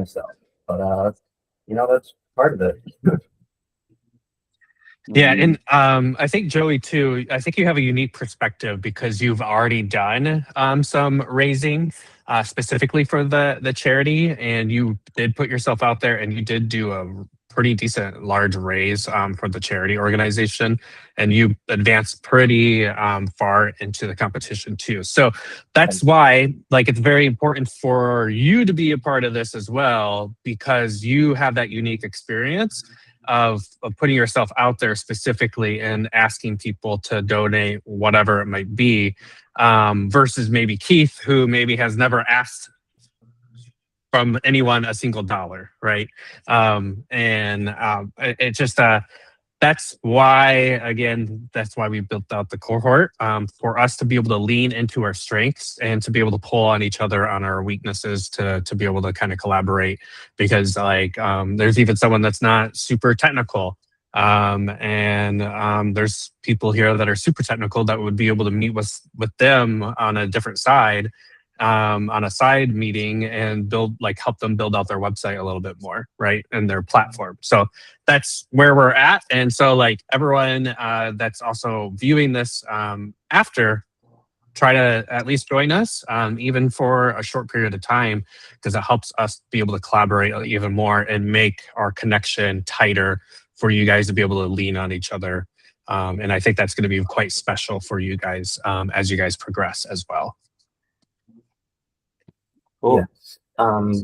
myself. But that's part of it. Yeah, and I think Joey too. I think you have a unique perspective because you've already done some raising specifically for the charity, and you did put yourself out there, and you did do a pretty decent large raise for the charity organization, and you advanced pretty far into the competition too. So that's why, like, it's very important for you to be a part of this as well, because you have that unique experience of putting yourself out there specifically and asking people to donate whatever it might be, versus maybe Keith, who maybe has never asked from anyone a single dollar, right? It just that's why, again, that's why we built out the cohort, for us to be able to lean into our strengths and to be able to pull on each other on our weaknesses to be able to kind of collaborate. Because there's even someone that's not super technical. There's people here that are super technical that would be able to meet with them on a different side, on a side meeting, and help them build out their website a little bit more, right? And their platform. So that's where we're at. And so everyone that's also viewing this after, try to at least join us, even for a short period of time, because it helps us be able to collaborate even more and make our connection tighter for you guys to be able to lean on each other. And I think that's going to be quite special for you guys as you guys progress as well. Cool. Yes.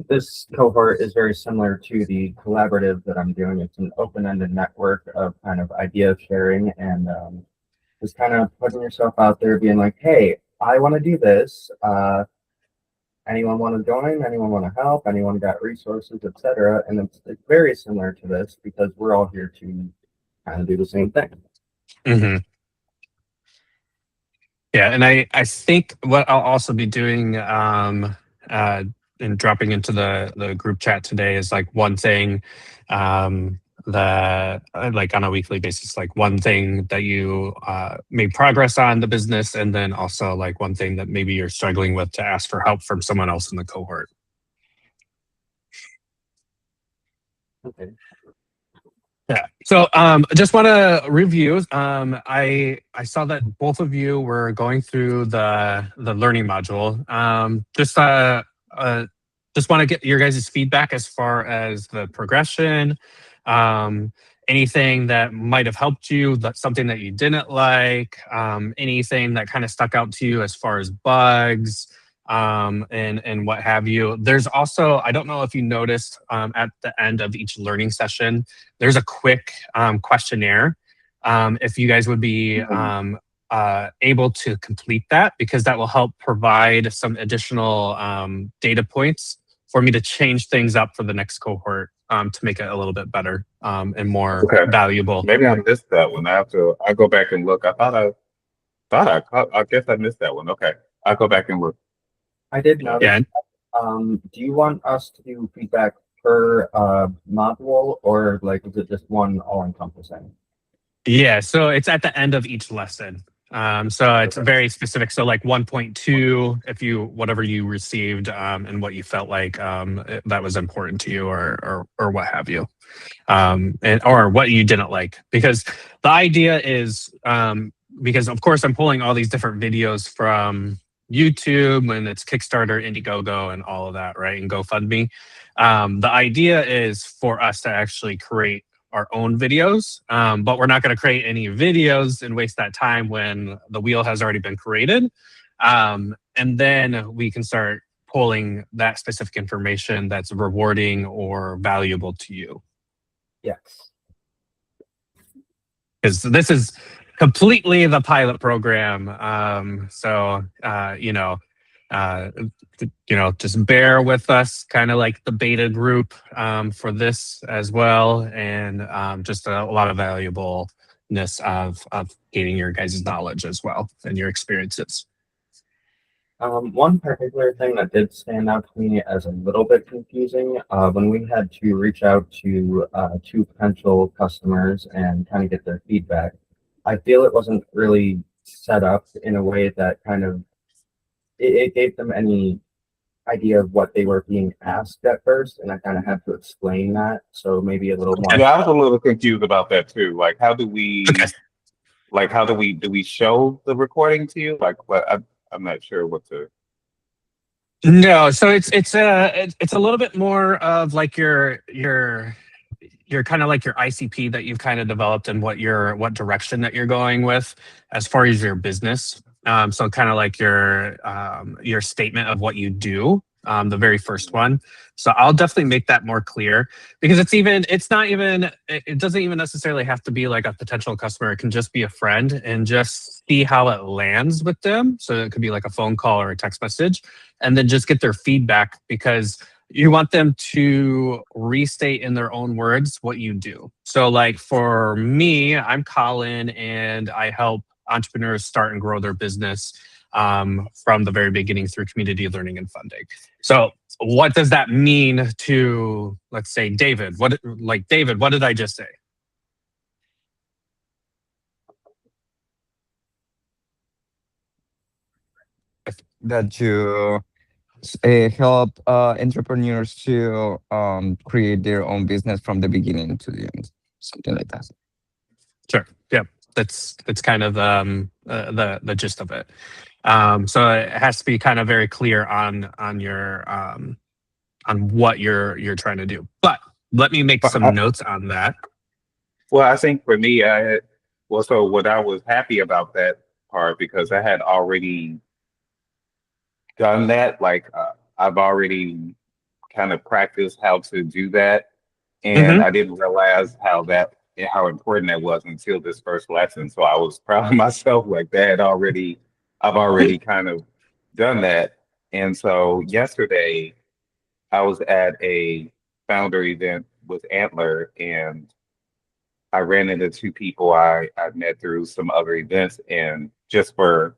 This cohort is very similar to the collaborative that I'm doing. It's an open-ended network of kind of idea sharing and just kind of putting yourself out there, being like, hey, I want to do this. Anyone want to join? Anyone want to help? Anyone got resources, etc. And it's very similar to this because we're all here to kind of do the same thing. Mm-hmm. Yeah, and I think what I'll also be doing and dropping into the group chat today is one thing that on a weekly basis, one thing that you made progress on the business, and then also one thing that maybe you're struggling with to ask for help from someone else in the cohort. Okay. Yeah. So just want to review. I saw that both of you were going through the learning module. Just want to get your guys' feedback as far as the progression. Anything that might have helped you, something that you didn't like, anything that kind of stuck out to you as far as bugs, and what have you. There's also, I don't know if you noticed, at the end of each learning session, there's a quick questionnaire. If you guys would be able to complete that, because that will help provide some additional data points for me to change things up for the next cohort, to make it a little bit better and more valuable. Maybe I missed that one. I go back and look. I guess I missed that one. Okay, I'll go back and look. I did notice. Yeah. Do you want us to do feedback per module, or is it just one all-encompassing? Yeah, so it's at the end of each lesson. So it's very specific. So 1.2, if whatever you received, and what you felt like that was important to you, or what have you, or what you didn't like. Because the idea is, because of course I'm pulling all these different videos from YouTube, and it's Kickstarter, Indiegogo, and all of that, right? And GoFundMe. The idea is for us to actually create our own videos, but we're not going to create any videos and waste that time when the wheel has already been created. And then we can start pulling that specific information that's rewarding or valuable to you. Yes. Because this is completely the pilot program. Just bear with us, kind of like the beta group for this as well. And just a lot of valuableness of gaining your guys' knowledge as well and your experiences. One particular thing that did stand out to me as a little bit confusing, when we had to reach out to 2 potential customers and kind of get their feedback, I feel it wasn't really set up in a way that kind of, it gave them any idea of what they were being asked at first, and I kind of had to explain that. So maybe a little more. Yeah, I was a little confused about that too. Like, Okay. do we show the recording to you? Like, what? I'm not sure what to. No, so it's a little bit more of like your kind of like your ICP that you've kind of developed and what direction that you're going with as far as your business. So kind of like your statement of what you do, the very first one. So I'll definitely make that more clear because it doesn't even necessarily have to be like a potential customer. It can just be a friend and just see how it lands with them. So it could be like a phone call or a text message and then just get their feedback because you want them to restate in their own words what you do. So like for me, I'm Colin and I help entrepreneurs start and grow their business from the very beginning through community learning and funding. So what does that mean to, let's say, David? David, what did I just say? That you help entrepreneurs to create their own business from the beginning to the end, something like that. Sure. Yeah, that's kind of the gist of it. So it has to be kind of very clear on your on what you're trying to do. But let me make some notes on that. Well, I think for me, so what I was happy about that part because I had already done that. Like, I've already kind of practiced how to do that, and Mhm. I didn't realize how important that was until this first lesson. So I was proud of myself, like I've already kind of done that. And so yesterday, I was at a founder event with Antler, and I ran into two people I met through some other events. And just for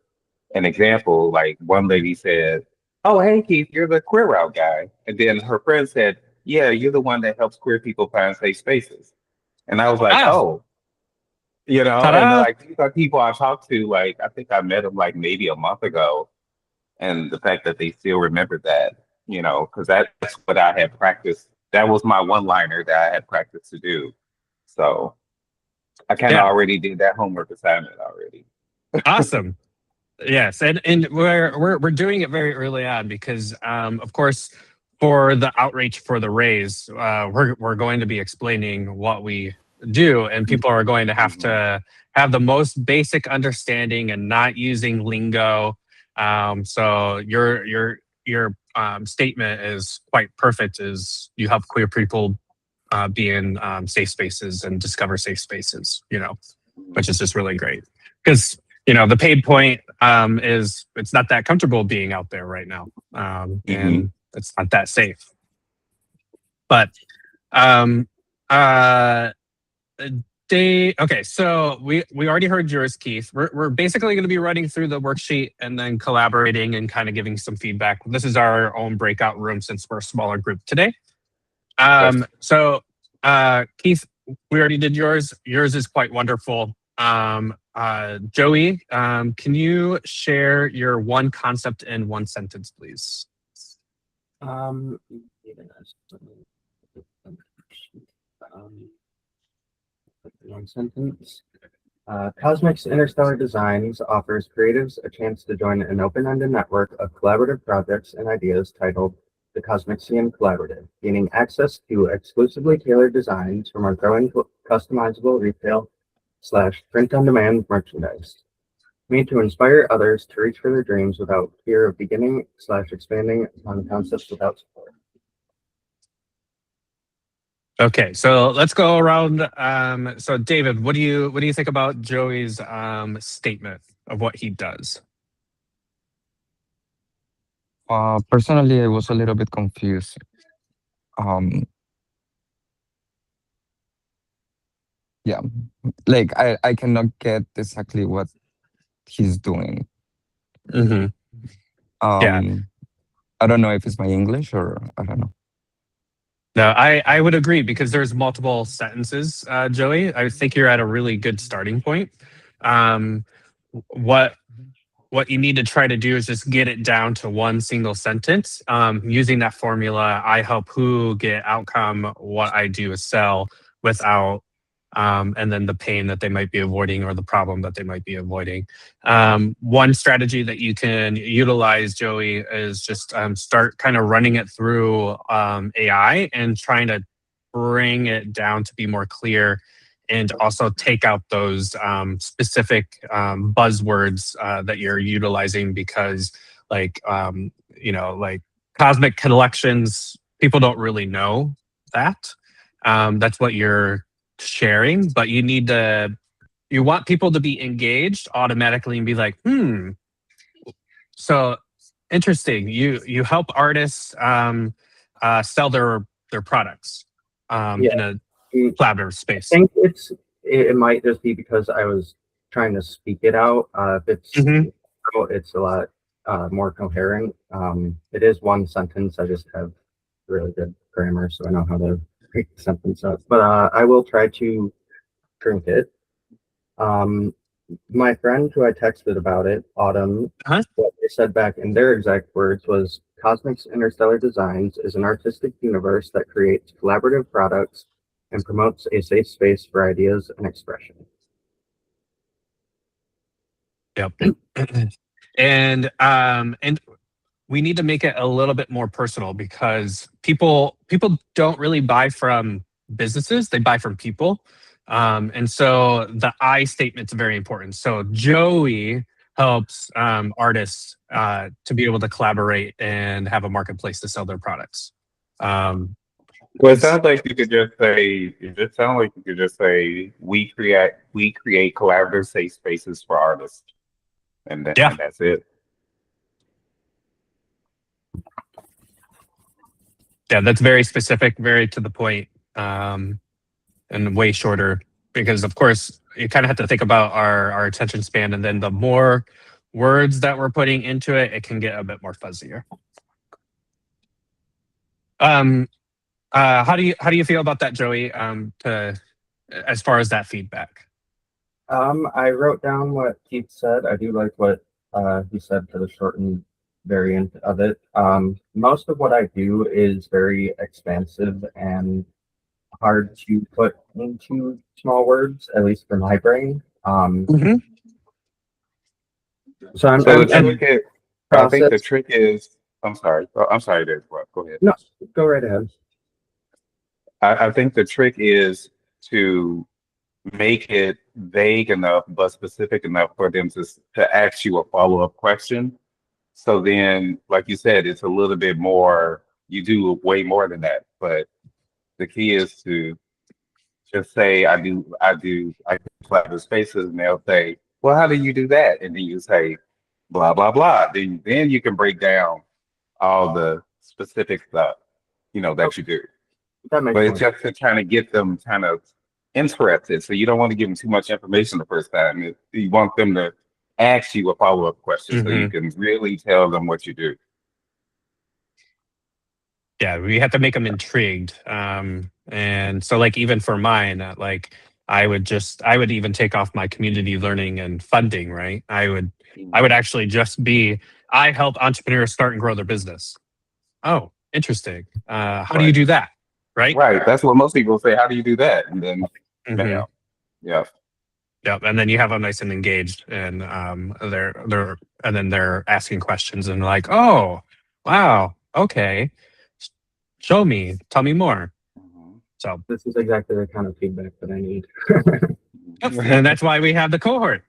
an example, like one lady said, "Oh, hey Keith, you're the queer route guy." And then her friend said, "Yeah, you're the one that helps queer people find safe spaces." And I was like, Ah, "Oh, and ta-da! like these are people I talked to, like I think I met them like maybe a month ago. And the fact that they still remember that, because that's what I had practiced. That was my one liner that I had practiced to do. So I kind of Yeah, already did that homework assignment already. awesome. Yes, and we're doing it very early on because, of course, for the outreach for the raise, we're going to be explaining what we do, and people are going Mhm. to have the most basic understanding and not using lingo. So your statement is quite perfect. Is you help queer people be in safe spaces and discover safe spaces. Which is just really great because the paid point is it's not that comfortable being out there right now, Mhm. and it's not that safe. But um, uh, okay, so we already heard yours, Keith. We're basically going to be running through the worksheet and then collaborating and kind of giving some feedback. This is our own breakout room since we're a smaller group today. Okay. So Keith, we already did yours. Yours is quite wonderful. Joey, can you share your one concept in one sentence, please? Um, um, one sentence. Cosmic's Interstellar Designs offers creatives a chance to join an open-ended network of collaborative projects and ideas titled the Cosmixian Collaborative, gaining access to exclusively tailored designs from our growing customizable retail / print-on-demand merchandise, made to inspire others to reach for their dreams without fear of beginning / expanding upon concepts without support. Okay, so let's go around. So David, what do you think about Joey's statement of what he does? Personally, I was a little bit confused. Um, yeah, like I cannot get exactly what he's doing. Mm-hmm. Yeah. I don't know if it's my English or I don't know. No, I would agree because there's multiple sentences, Joey. I think you're at a really good starting point. Um, what what you need to try to do is just get it down to one single sentence. Using that formula, I help who get outcome, what I do is sell without, and then the pain that they might be avoiding or the problem that they might be avoiding. One strategy that you can utilize, Joey, is just start kind of running it through AI and trying to bring it down to be more clear, and also take out those specific buzzwords that you're utilizing, because like, like cosmic collections, people don't really know that. That's what you're sharing, but you want people to be engaged automatically and be like, so interesting. You help artists sell their products in a collaborative space. I think it might just be because I was trying to speak it out. If it's a lot more coherent. It is one sentence. I just have really good grammar, so I know how to break the sentence up. But I will try to shrink it. My friend who I texted about it, Autumn, what they said back in their exact words was, Cosmic's Interstellar Designs is an artistic universe that creates collaborative products and promotes a safe space for ideas and expression. Yep. And we need to make it a little bit more personal, because people don't really buy from businesses, they buy from people. And so the I statement's very important. So Joey helps artists to be able to collaborate and have a marketplace to sell their products. Well, it sounds like you could just say, we create collaborative safe spaces for artists. And that's it. Yeah, that's very specific, very to the point, and way shorter, because of course you kind of have to think about our attention span, and then the more words that we're putting into it, it can get a bit more fuzzier. How do you feel about that, Joey? As far as that feedback? I wrote down what Keith said. I do like what he said for the shortened variant of it. Most of what I do is very expansive and hard to put into small words, at least for my brain. So I think the trick is, I'm sorry, Dave, go ahead. No, go right ahead. I think the trick is to make it vague enough but specific enough for them to ask you a follow-up question. So then, like you said, it's a little bit more, you do way more than that. But the key is to just say, I do collaborative spaces, and they'll say, well, how do you do that? And then you say, blah, blah, blah. Then you can break down all the specific stuff, that you do. But it's just to kind of get them kind of interested. So you don't want to give them too much information the first time. You want them to ask you a follow-up question so you can really tell them what you do. Yeah, we have to make them intrigued. And so like, even for mine, like I would even take off my community learning and funding, right? I would actually just be, I help entrepreneurs start and grow their business. Oh, interesting. How do you do that? Right. That's what most people say. How do you do that? And then, yeah. And then you have them nice and engaged, and they're asking questions and like, oh, wow, okay, show me, tell me more. So this is exactly the kind of feedback that I need. And that's why we have the cohort.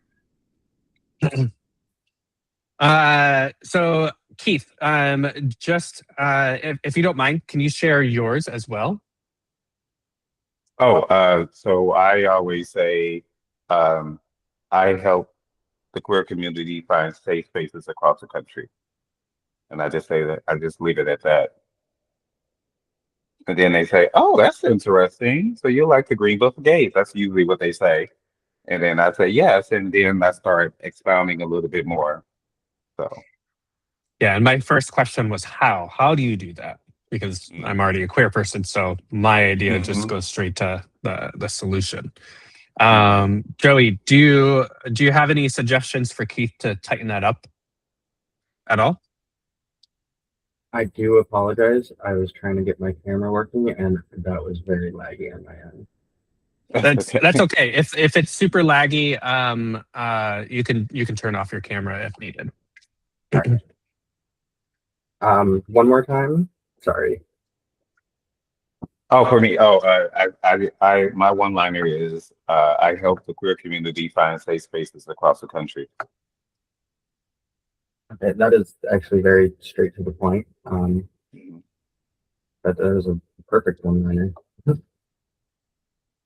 So Keith, just if you don't mind, can you share yours as well? So I always say, I help the queer community find safe spaces across the country. And I just say that, I just leave it at that. And then they say, oh, that's interesting. So you like the Green Book of Gays. That's usually what they say. And then I say, yes. And then I start expounding a little bit more. So. Yeah, and my first question was how? How do you do that? Because I'm already a queer person, so my idea just goes straight to the solution. Joey, do you have any suggestions for Keith to tighten that up at all? I do apologize. I was trying to get my camera working, and that was very laggy on my end. That's okay. If it's super laggy, you can turn off your camera if needed. All right. One more time. Sorry. Oh, for me, my one-liner is, I help the queer community find safe spaces across the country. Okay, that is actually very straight to the point. Mhm. That is a perfect one-liner.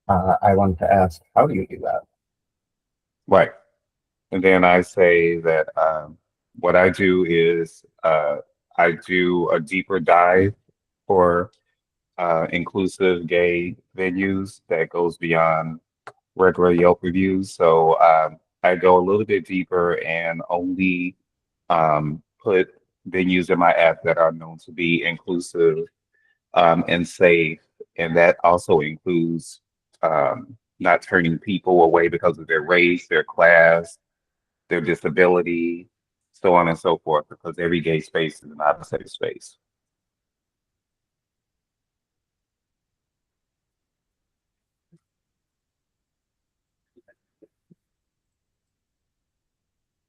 I want to ask, how do you do that? Right. And then I say that what I do is I do a deeper dive for inclusive gay venues that goes beyond regular Yelp reviews. So I go a little bit deeper and only put venues in my app that are known to be inclusive and safe. And that also includes not turning people away because of their race, their class, their disability, so on and so forth, because every gay space is not a safe space.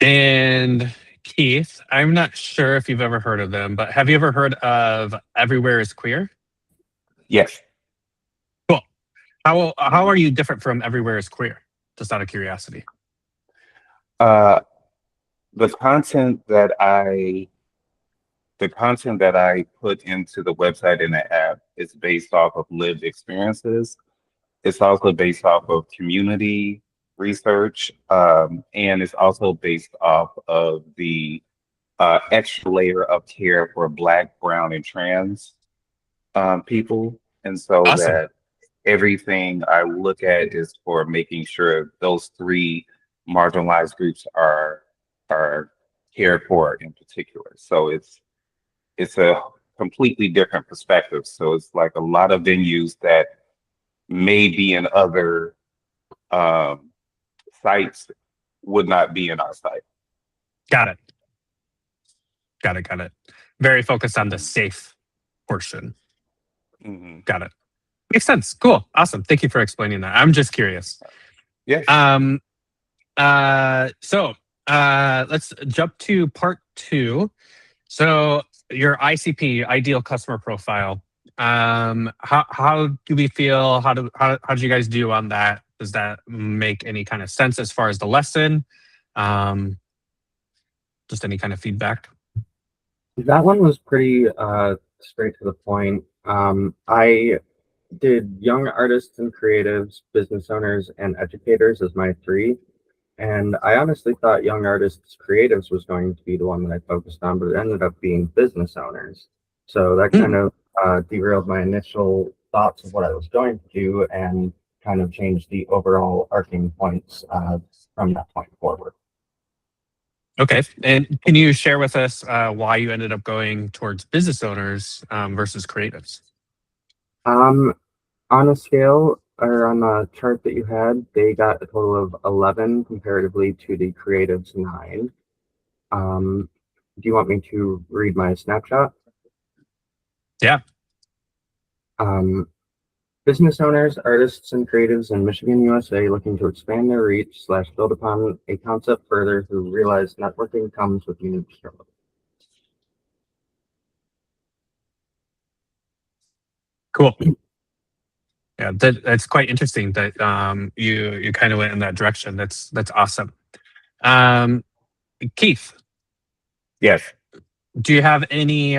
And Keith, I'm not sure if you've ever heard of them, but have you ever heard of Everywhere is Queer? Yes. Cool. How are you different from Everywhere is Queer? Just out of curiosity. Uh, the content that I put into the website and the app is based off of lived experiences. It's also based off of community research, and it's also based off of the extra layer of care for Black, Brown, and trans people. And so Awesome. that everything I look at is for making sure those three marginalized groups are cared for in particular. So it's a completely different perspective. So it's like a lot of venues that may be in other um, sites would not be in our site. Got it. Got it. Very focused on the safe portion. Mm-hmm. Got it. Makes sense. Cool. Awesome. Thank you for explaining that. I'm just curious. Yes. Let's jump to part 2. So your ICP, ideal customer profile. How do we feel? How did you guys do on that? Does that make any kind of sense as far as the lesson? Just any kind of feedback? That one was pretty straight to the point. I did young artists and creatives, business owners, and educators as my 3. And I honestly thought young artists, creatives was going to be the one that I focused on, but it ended up being business owners. So that kind of derailed my initial thoughts of what I was going to do and kind of changed the overall arcing points from that point forward. Okay. And can you share with us why you ended up going towards business owners versus creatives? On a scale or on the chart that you had, they got a total of 11 comparatively to the creatives 9. Do you want me to read my snapshot? Yeah. Business owners, artists, and creatives in Michigan, USA looking to expand their reach / build upon a concept further who realize networking comes with unique struggles. Cool. Yeah, that's quite interesting that you kind of went in that direction. That's awesome. Keith, Yes. do you have any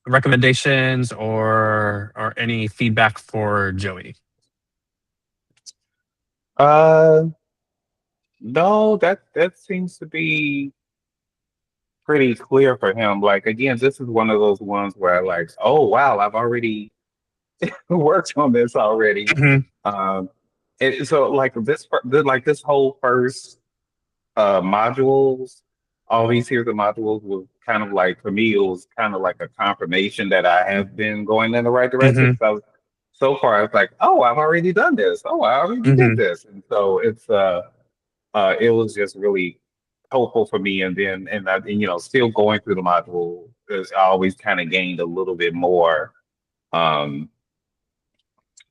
recommendations or any feedback for Joey? No, that seems to be pretty clear for him. Like again, this is one of those ones where like, oh wow, I've already worked on this already. Mhm. So like this whole first modules, all these series of modules was kind of like for me, it was kind of like a confirmation that I have been going in the right direction. Mhm. So far, it's like, oh, I've already done this. Oh, I already did Mhm. this, and so it's it was just really helpful for me. And then, still going through the module, because I always kind of gained a little bit more. Um,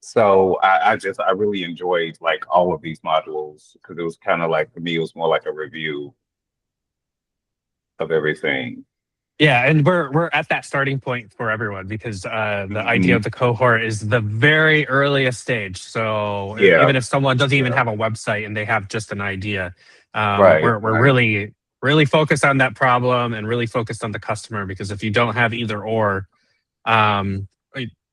so I really enjoyed like all of these modules because it was kind of like, for me, it was more like a review of everything. Yeah, and we're at that starting point for everyone because the idea of the cohort is the very earliest stage. So Yeah, even if someone doesn't even yeah, have a website and they have just an idea, right, we're right. really focused on that problem and really focused on the customer, because if you don't have either or, um,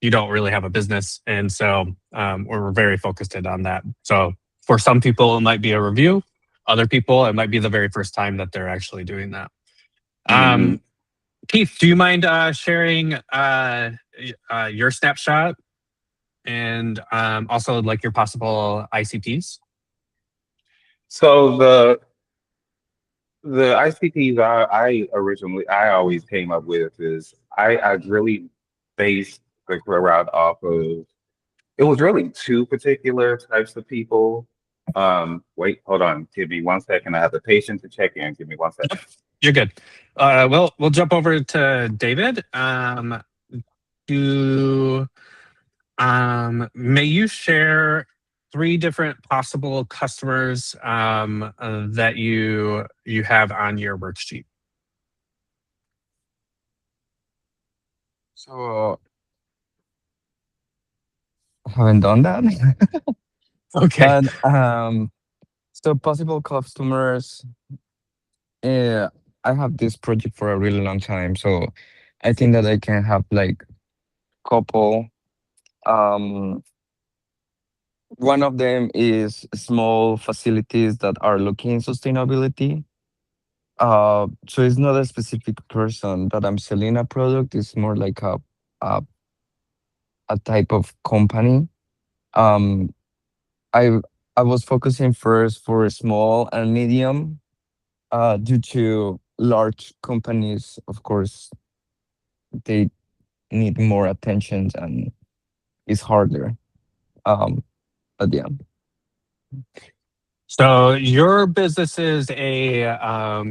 you don't really have a business. And so we're very focused in on that. So for some people, it might be a review. Other people, it might be the very first time that they're actually doing that. Mhm. Keith, do you mind sharing your snapshot and also like your possible ICPs? So the ICPs I always came up with is I really based the career route off of, it was really two particular types of people. Wait, hold on. Give me 1 second. I have the patient to check in. Give me 1 second. You're good. We'll jump over to David. Do May you share 3 different possible customers that you have on your worksheet? So I haven't done that. Okay. But so possible customers. Yeah, I have this project for a really long time, so I think that I can have like couple. Um, One of them is small facilities that are looking sustainability. So it's not a specific person that I'm selling a product. It's more like a, a type of company. Um, I I was focusing first for small and medium, due to large companies. Of course, they need more attention and it's harder. Um, but yeah. So your business is a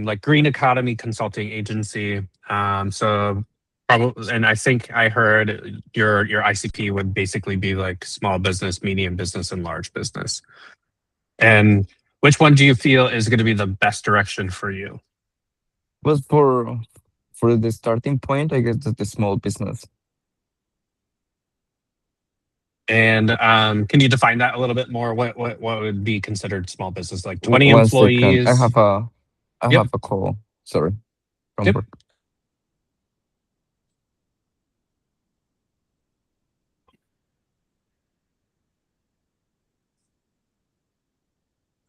like green economy consulting agency. So probably, and I think I heard your ICP would basically be like small business, medium business, and large business. And which one do you feel is going to be the best direction for you? But for the starting point, I guess that's the small business. And can you define that a little bit more? What would be considered small business? Like 20 One second, employees? I Yep. have a call. Sorry, from Yep. work.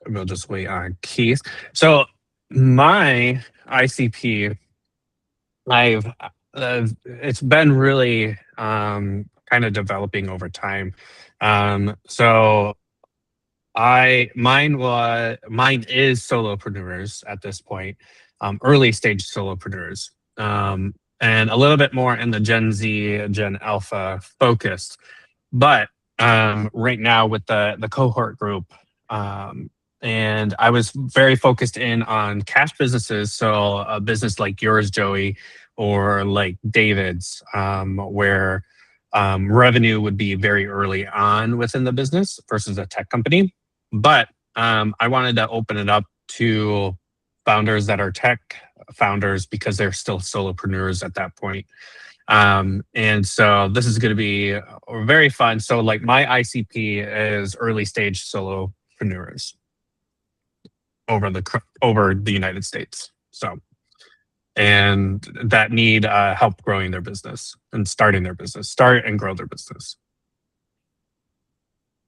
We'll just wait on Keith. So my ICP, I've it's been really kind of developing over time. So mine is solopreneurs at this point, early stage solopreneurs, and a little bit more in the Gen Z, Gen Alpha focused. But right now with the cohort group, and I was very focused in on cash businesses. So a business like yours, Joey, or like David's, where revenue would be very early on within the business versus a tech company. But I wanted to open it up to founders that are tech founders because they're still solopreneurs at that point. And so this is going to be very fun. So like my ICP is early stage solopreneurs over the United States. So, and that need help growing their business and starting their business, start and grow their business.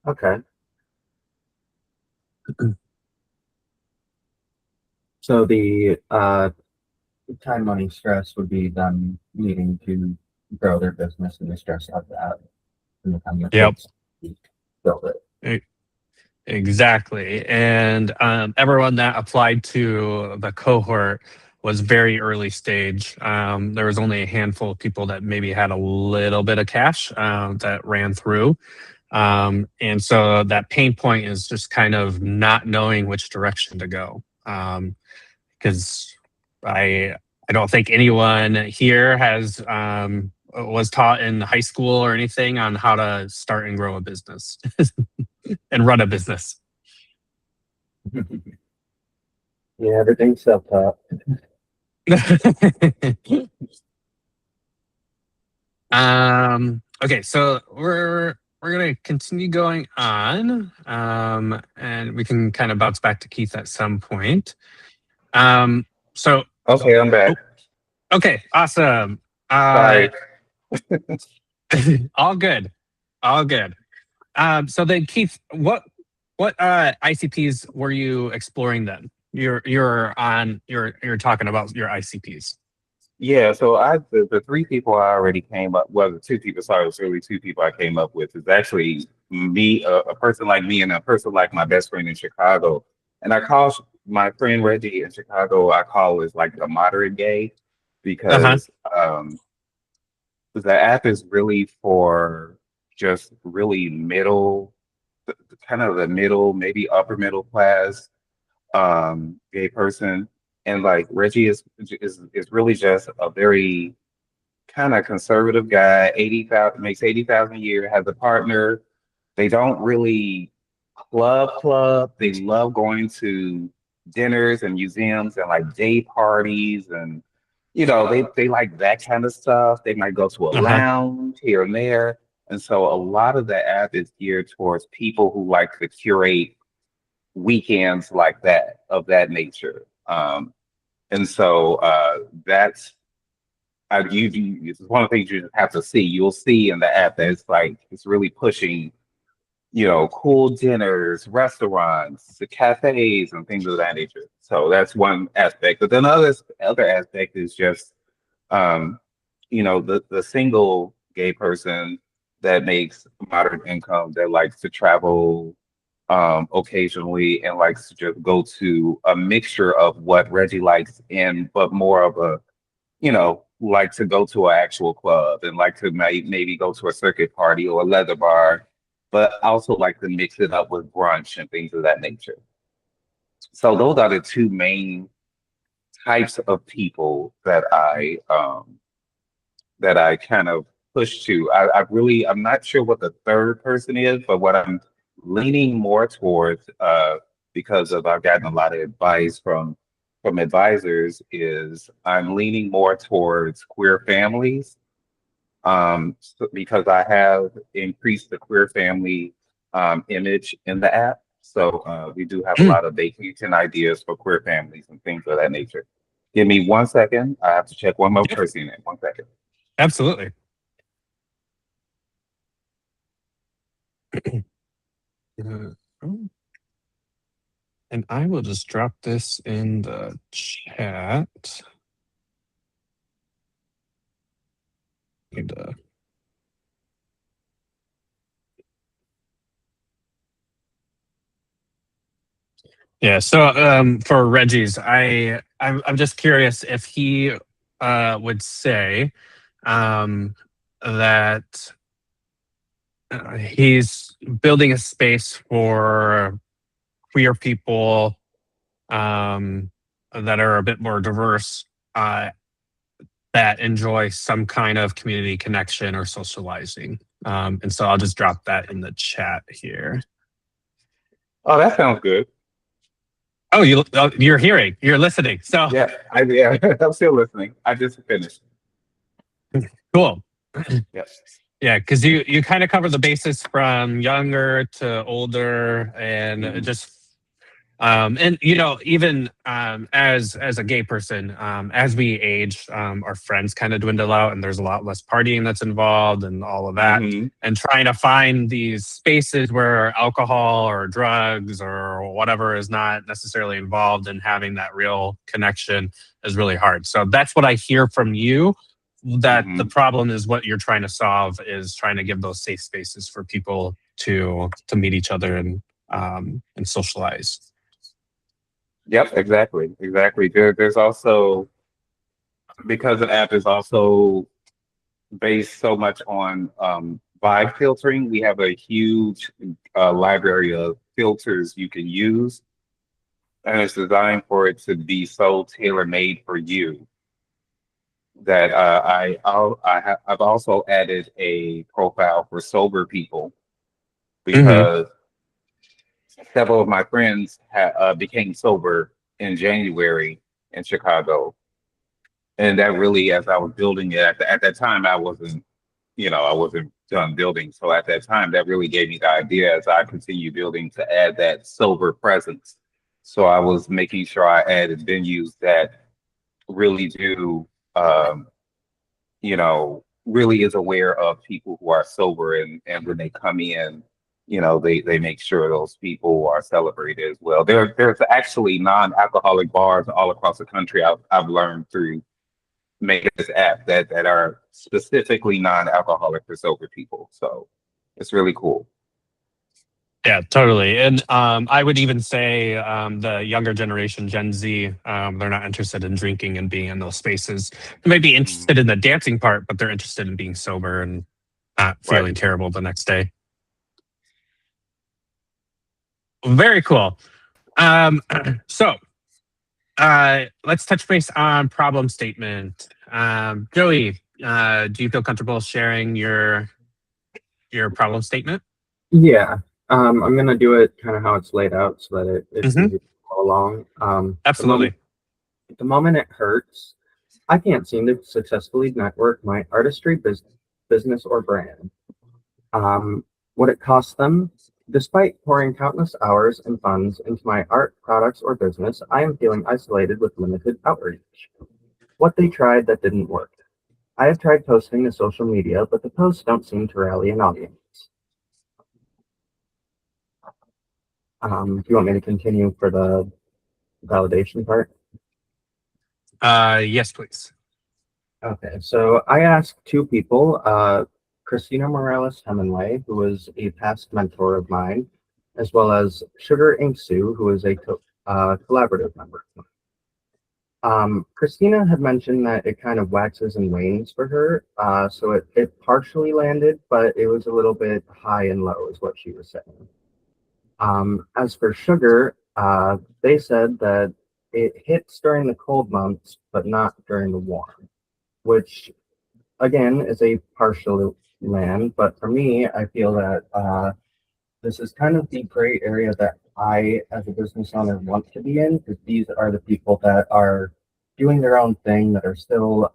Okay. So the time, money, stress would be them needing to grow their business and the stress of that and the time it Yep. takes to build it. Exactly. And everyone that applied to the cohort was very early stage. There was only a handful of people that maybe had a little bit of cash that ran through. And so that pain point is just kind of not knowing which direction to go. Because I don't think anyone here has was taught in high school or anything on how to start and grow a business and run a business. Yeah, everything's self-taught. Okay, so we're gonna continue going on, and we can kind of bounce back to Keith at some point. So Okay, I'm back. okay, awesome. Sorry. All good, all good. So then, Keith, what ICPs were you exploring then? You're talking about your ICPs. Yeah, so the three people I already came up, well, the two people, sorry, it was really two people I came up with. Is actually me, a person like me, and a person like my best friend in Chicago. And I call my friend Reggie in Chicago, I call is like the moderate gay, Uh-huh. because the app is really for just really middle, kind of the middle, maybe upper middle class gay person. And like Reggie is really just a very kind of conservative guy, 80,000, makes 80,000 a year, has a partner. They don't really club. They love going to dinners and museums and like day parties, and they like that kind of stuff. They might go to a Uh-huh. lounge here and there. And so a lot of the app is geared towards people who like to curate weekends like that, of that nature. And so that's it's one of the things you just have to see. You'll see in the app that it's really pushing, cool dinners, restaurants, the cafes, and things of that nature. So that's one aspect. But then other aspect is just the single gay person that makes moderate income, that likes to travel occasionally, and likes to just go to a mixture of what Reggie likes, but more of a, like to go to an actual club, and like to maybe go to a circuit party or a leather bar, but also like to mix it up with brunch and things of that nature. So those are the two main types of people that I kind of push to. I'm not sure what the third person is, but what I'm leaning more towards, because of I've gotten a lot of advice from advisors, is I'm leaning more towards queer families, because I have increased the queer family image in the app. So we do have a lot of vacation ideas for queer families and things of that nature. Give me 1 second. I have to check one more person in. 1 second. Absolutely. And I will just drop this in the chat. Yeah. So for Reggie's, I'm just curious if he would say that he's building a space for queer people that are a bit more diverse, that enjoy some kind of community connection or socializing. And so I'll just drop that in the chat here. Oh, that sounds good. Oh, you're hearing, you're listening. So Yeah, I'm still listening. I just finished. cool. Yes. Yeah, because you kind of cover the basis from younger to older, and Mhm. just and even as a gay person, as we age, our friends kind of dwindle out, and there's a lot less partying that's involved and all of that. Mhm. And trying to find these spaces where alcohol or drugs or whatever is not necessarily involved, and having that real connection is really hard. So that's what I hear from you, that the Mhm. problem is what you're trying to solve is trying to give those safe spaces for people to meet each other and socialize. Yep, exactly. There's also, because an app is also based so much on vibe filtering. We have a huge library of filters you can use, and it's designed for it to be so tailor made for you that I've also added a profile for sober people Hmm. because several of my friends became sober in January in Chicago, and that really, as I was building it at that time, I wasn't done building. So at that time, that really gave me the idea as I continue building to add that sober presence. So I was making sure I added venues that really do, um, really is aware of people who are sober, and when they come in, they make sure those people are celebrated as well. There's actually non-alcoholic bars all across the country. I've learned through make this app that are specifically non-alcoholic for sober people. So it's really cool. Yeah, totally. And I would even say the younger generation, Gen Z, they're not interested in drinking and being in those spaces. They may be interested in the dancing part, but they're interested in being sober and not Right. feeling terrible the next day. Very cool. Um, so let's touch base on problem statement. Joey, do you feel comfortable sharing your problem statement? Yeah. I'm gonna do it kind of how it's laid out so that it's Hmm. easy to follow along. Absolutely. The moment it hurts, I can't seem to successfully network my artistry business or brand. What it costs them, despite pouring countless hours and funds into my art, products, or business, I am feeling isolated with limited outreach. What they tried that didn't work. I have tried posting to social media, but the posts don't seem to rally an audience. Do you want me to continue for the validation part? Yes, please. Okay, so I asked two people, Christina Morales Hemingway, who was a past mentor of mine, as well as Sugar Ink Sue, who is a collaborative member. Christina had mentioned that it kind of waxes and wanes for her, so it partially landed, but it was a little bit high and low, is what she was saying. As for Sugar, they said that it hits during the cold months, but not during the warm, which again is a partial land. But for me, I feel that this is kind of the gray area that I, as a business owner, want to be in, because these are the people that are doing their own thing, that are still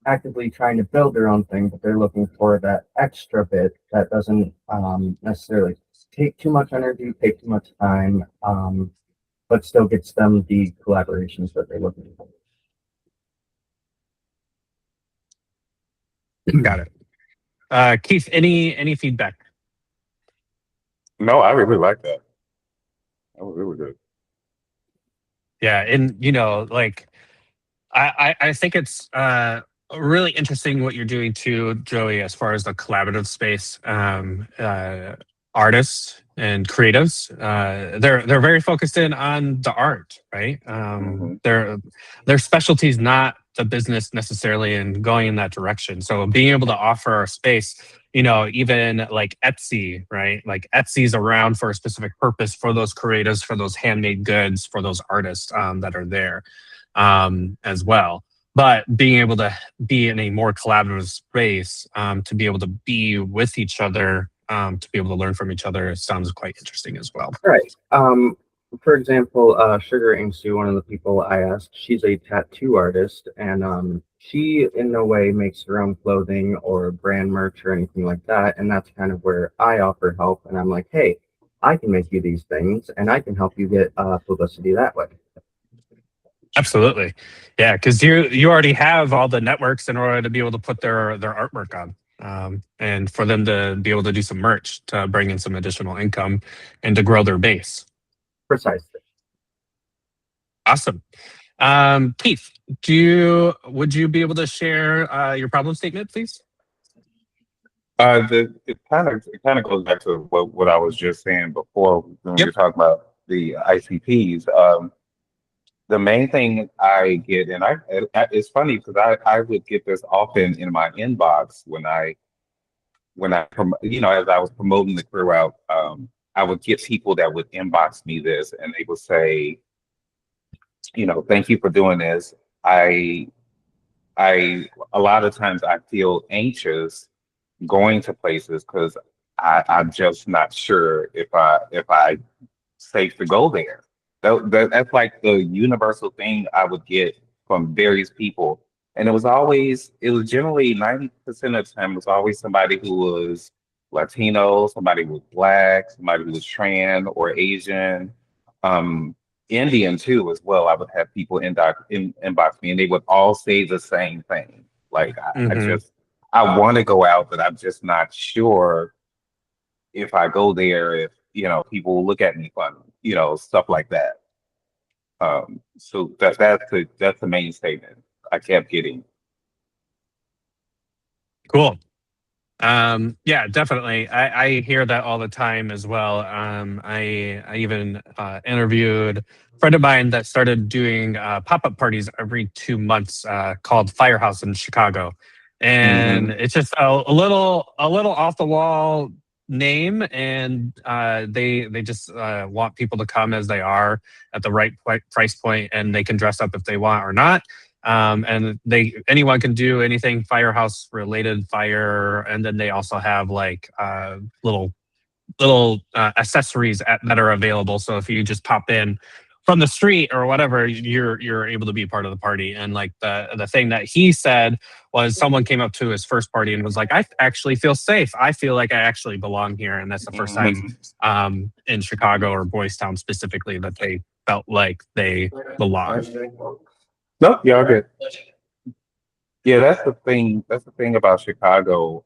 actively trying to build their own thing, but they're looking for that extra bit that doesn't necessarily take too much energy, take too much time, but still gets them the collaborations that they're looking for. Got it. Keith, any feedback? No, I really like that. That was really good. Yeah, and like I think it's really interesting what you're doing too, Joey, as far as the collaborative space. Artists and creatives, they're very focused in on the art, right? Hmm. Their specialty is not the business necessarily and going in that direction. So being able to offer a space, even like Etsy, right? Like Etsy's around for a specific purpose for those creatives, for those handmade goods, for those artists that are there as well. But being able to be in a more collaborative space, to be able to be with each other, to be able to learn from each other sounds quite interesting as well. Right. For example, Sugar Ink Sue, one of the people I asked, she's a tattoo artist, and she in no way makes her own clothing or brand merch or anything like that. And that's kind of where I offer help, and I'm like, hey, I can make you these things, and I can help you get publicity that way. Absolutely, yeah, because you already have all the networks in order to be able to put their artwork on, and for them to be able to do some merch to bring in some additional income and to grow their base. Precisely. Awesome. Keith, would you be able to share your problem statement, please? It kind of goes back to what I was just saying before when we Yep. were talking about the ICPs. The main thing I get, and it's funny because I would get this often in my inbox when I when as I was promoting the career out, I would get people that would inbox me this, and they would say, thank you for doing this. I, a lot of times I feel anxious going to places because I'm just not sure if I safe to go there. That's like the universal thing I would get from various people. And it was generally 90% of the time, it was always somebody who was Latino, somebody who was Black, somebody who was trans or Asian, um, Indian too, as well. I would have people inbox me and they would all say the same thing. Like, Hmm. I want to go out, but I'm just not sure if I go there, if people will look at me funny, stuff like that. So that's the main statement I kept getting. Cool. Yeah, definitely. I hear that all the time as well. I even interviewed a friend of mine that started doing pop-up parties every 2 months called Firehouse in Chicago. And Hmm. it's just a little off the wall name, and they just want people to come as they are at the right price point, and they can dress up if they want or not. And anyone can do anything firehouse related fire, and then they also have like little accessories that are available. So if you just pop in from the street or whatever, you're able to be part of the party. And like the thing that he said was someone came up to his first party and was like, I actually feel safe. I feel like I actually belong here. And that's the first time Hmm. in Chicago or Boys Town specifically that they felt like they belonged. Nope, y'all good. Yeah, that's the thing. That's the thing about Chicago.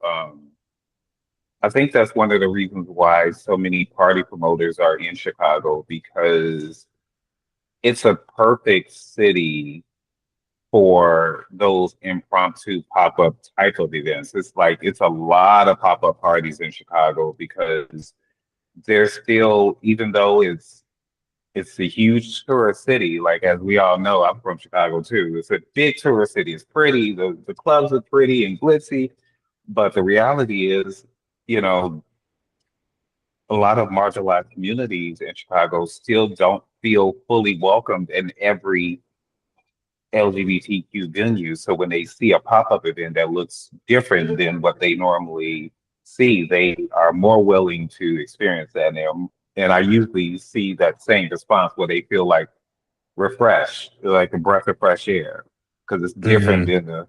I think that's one of the reasons why so many party promoters are in Chicago because it's a perfect city for those impromptu pop-up type of events. It's like it's a lot of pop-up parties in Chicago because there's still, even though it's a huge tourist city, like as we all know, I'm from Chicago too. It's a big tourist city. It's pretty, the clubs are pretty and glitzy, but the reality is, you know, a lot of marginalized communities in Chicago still don't feel fully welcomed in every LGBTQ venue. So when they see a pop-up event that looks different than what they normally see, they are more willing to experience that. And I usually see that same response where they feel like refreshed, like a breath of fresh air, because it's different Hmm.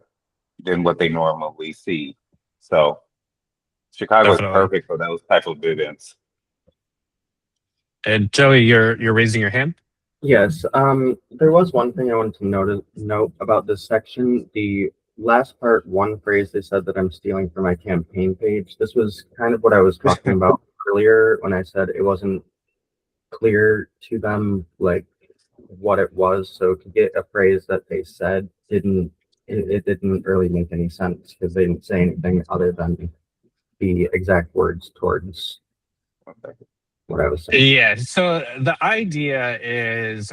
than what they normally see. So Chicago is Definitely. perfect for those type of events. And Joey, you're raising your hand. Yes, there was one thing I wanted to note about this section. The last part, one phrase they said that I'm stealing from my campaign page. This was kind of what I was talking about earlier when I said it wasn't clear to them like what it was. So to get a phrase that they said it didn't really make any sense because they didn't say anything other than the exact words towards what I was saying. Yeah. So the idea is,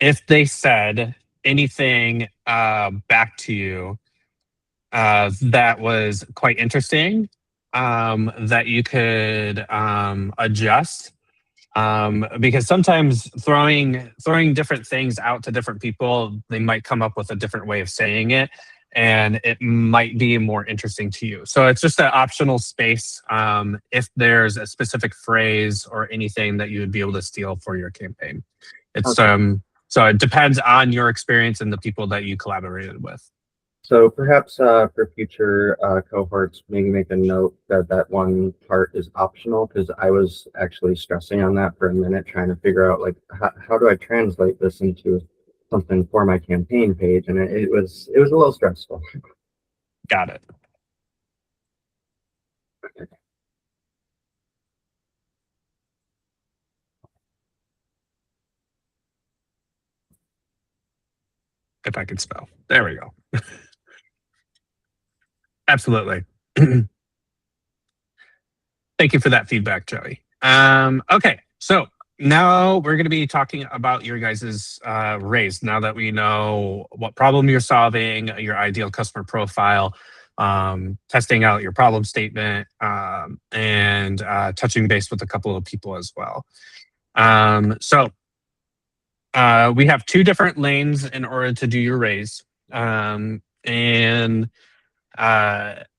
if they said anything back to you that was quite interesting, that you could adjust, because sometimes throwing different things out to different people, they might come up with a different way of saying it, and it might be more interesting to you. So it's just an optional space, if there's a specific phrase or anything that you would be able to steal for your campaign. It's Okay. so it depends on your experience and the people that you collaborated with. So perhaps for future cohorts, maybe make a note that that one part is optional because I was actually stressing on that for a minute, trying to figure out like how do I translate this into something for my campaign page, and it was a little stressful. Got it. If I could spell. There we go. Absolutely. Thank you for that feedback, Joey. Okay, so now we're going to be talking about your guys' raise. Now that we know what problem you're solving, your ideal customer profile, testing out your problem statement, and touching base with a couple of people as well. So we have two different lanes in order to do your raise.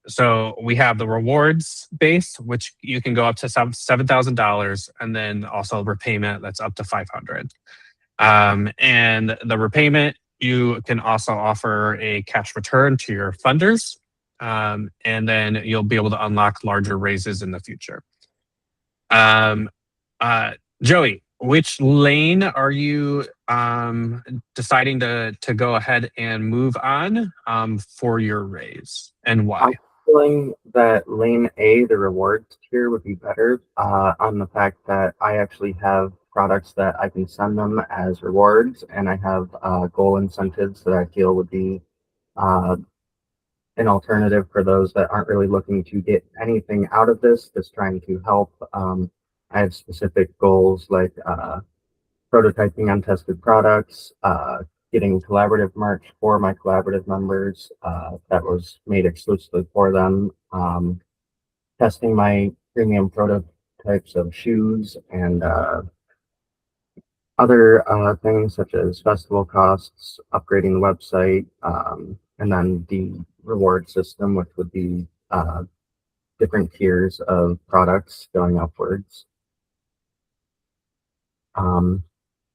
So we have the rewards base, which you can go up to $7,000, and then also repayment that's up to $500. And the repayment, you can also offer a cash return to your funders, and then you'll be able to unlock larger raises in the future. Joey, which lane are you deciding to go ahead and move on for your raise, and why? I'm feeling that lane A, the rewards tier, would be better on the fact that I actually have products that I can send them as rewards, and I have goal incentives that I feel would be an alternative for those that aren't really looking to get anything out of this, just trying to help. I have specific goals like prototyping untested products, getting collaborative merch for my collaborative members that was made exclusively for them, testing my premium prototypes of shoes, and other things such as festival costs, upgrading the website, and then the reward system, which would be different tiers of products going upwards.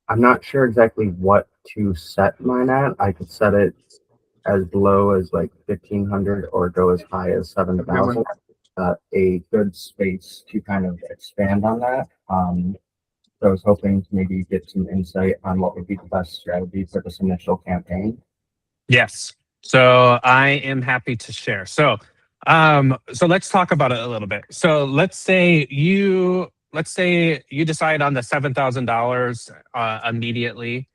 I'm not sure exactly what to set mine at. I could set it as low as like 1,500 or go as high as 7,000. A good space to kind of expand on that. So I was hoping to maybe get some insight on what would be the best strategy for this initial campaign. Yes. So I am happy to share. So let's talk about it a little bit. So let's say you decide on the $7,000 immediately,